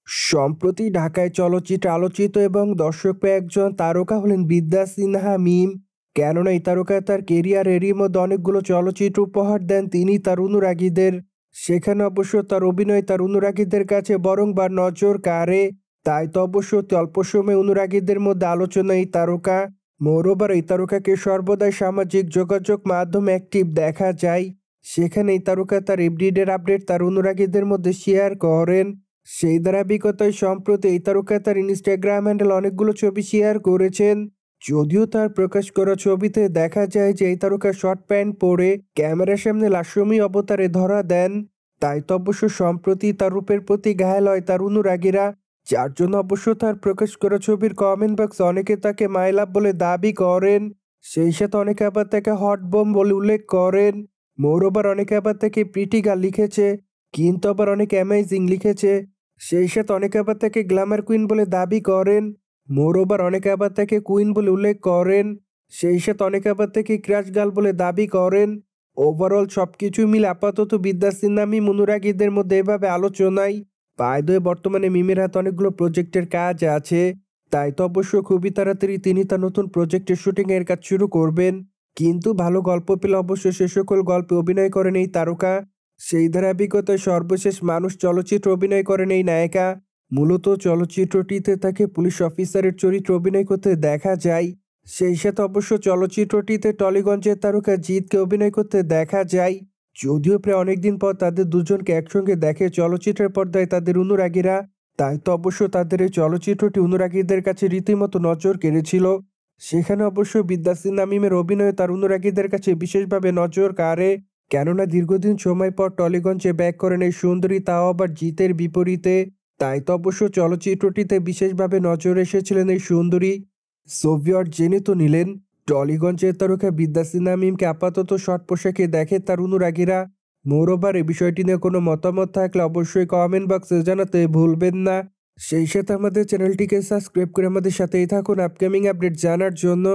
সম্প্রতি ঢাকায় চলচ্চিত্রে আলোচিত এবং দর্শকপ্রিয় একজন তারকা হলেন বিদ্যা সিনহা মিম। কেননা এই তারকা তার কেরিয়ারেরই মধ্যে অনেকগুলো চলচ্চিত্র উপহার দেন তিনি তার অনুরাগীদের। সেখানে অবশ্য তার অভিনয় তার অনুরাগীদের কাছে বরংবার নজর কাড়ে। তাই তো অবশ্য অতি অল্প সময়ে অনুরাগীদের মধ্যে আলোচনা এই তারকা। মোরওভার এই তারকাকে সর্বদাই সামাজিক যোগাযোগ মাধ্যমে অ্যাক্টিভ দেখা যায়। সেখানে এই তারকা তার এভরিডের আপডেট তার অনুরাগীদের মধ্যে শেয়ার করেন। সেই ধারাবাহিকতায় সম্প্রতি এই তারকা তার ইনস্টাগ্রাম হ্যান্ডেল অনেকগুলো ছবি শেয়ার করেছেন। যদিও তার প্রকাশ করা ছবিতে দেখা যায় যে এই তারকা শর্ট প্যান্ট পরে ক্যামেরার সামনে লাস্যময়ী অবতারে ধরা দেন। তাই তো অবশ্য সম্প্রতি তার রূপের প্রতি ঘায়েল হয় তার অনুরাগীরা, যার জন্য অবশ্য তার প্রকাশ করা ছবির কমেন্ট বক্সে অনেকে তাকে মাই লাভ বলে দাবি করেন। সেই সাথে অনেকে আবার তাকে হট বোম বলে উল্লেখ করেন। মোরওভার অনেকে আবার তাকে প্রিটি গার্ল লিখেছে, কিন্তু আবার অনেকে অ্যামেজিং লিখেছে। সেই সাথে অনেকে আবার তাকে গ্ল্যামার কুইন বলে দাবি করেন। মোরওভার অনেকে আবার তাকে কুইন বলে উল্লেখ করেন। সেই সাথে অনেকে আবার তাকে ক্রাশ গার্ল বলে দাবি করেন। ওভারঅল সবকিছু মিলে আপাতত বিদ্যা সিনহা মিম অনুরাগীদের মধ্যে এভাবে আলোচনায়। বাই দ্য ওয়ে, বর্তমানে মিমের হাতে অনেকগুলো প্রজেক্টের কাজ আছে। তাই তো অবশ্য খুবই তাড়াতাড়ি তিনি তার নতুন প্রজেক্টের শুটিং এর কাজ শুরু করবেন। কিন্তু ভালো গল্প পেলে অবশ্য সে সকল গল্পে অভিনয় করেন এই তারকা। সেই ধারাবাহিকতায় সর্বশেষ মানুষ চলচ্চিত্রে অভিনয় করেন এই নায়িকা। মূলত চলচ্চিত্রটিতে তাকে পুলিশ অফিসারের চরিত্রে অভিনয় করতে দেখা যায়। সেই সাথে অবশ্য চলচ্চিত্রটিতে টলিগঞ্জের তারকা জিতকে অভিনয় করতে দেখা যায়। যদিও প্রায় অনেকদিন পর তাদের দুজনকে একসঙ্গে দেখে চলচ্চিত্রের পর্দায় তাদের অনুরাগীরা। তাই তো অবশ্য তাদের এই চলচ্চিত্রটি অনুরাগীদের কাছে রীতিমতো নজর কেড়েছিল। সেখানে অবশ্য বিদ্যা সিনহা মিমের অভিনয় তার অনুরাগীদের কাছে বিশেষভাবে নজর কাড়ে। কেননা দীর্ঘদিন সময় পর টলিগঞ্জে ব্যাক করেন এই সুন্দরী, তাও আবার জিতের বিপরীতে। তাই তো অবশ্য চলচ্চিত্রটিতে বিশেষভাবে নজর এসেছিলেন এই সুন্দরী। সোভিয়ত জেনে তো নিলেন টলিগঞ্জের তারকা বিদ্যা সিনহা মিমকে আপাতত শর্ট পোশাকে দেখে তার অনুরাগীরা। মোরওভার এই বিষয়টি নিয়ে কোনো মতামত থাকলে অবশ্যই কমেন্ট বক্সে জানাতে ভুলবেন না। সেই সাথে আমাদের চ্যানেলটিকে সাবস্ক্রাইব করে আমাদের সাথেই থাকুন আপকামিং আপডেট জানার জন্য।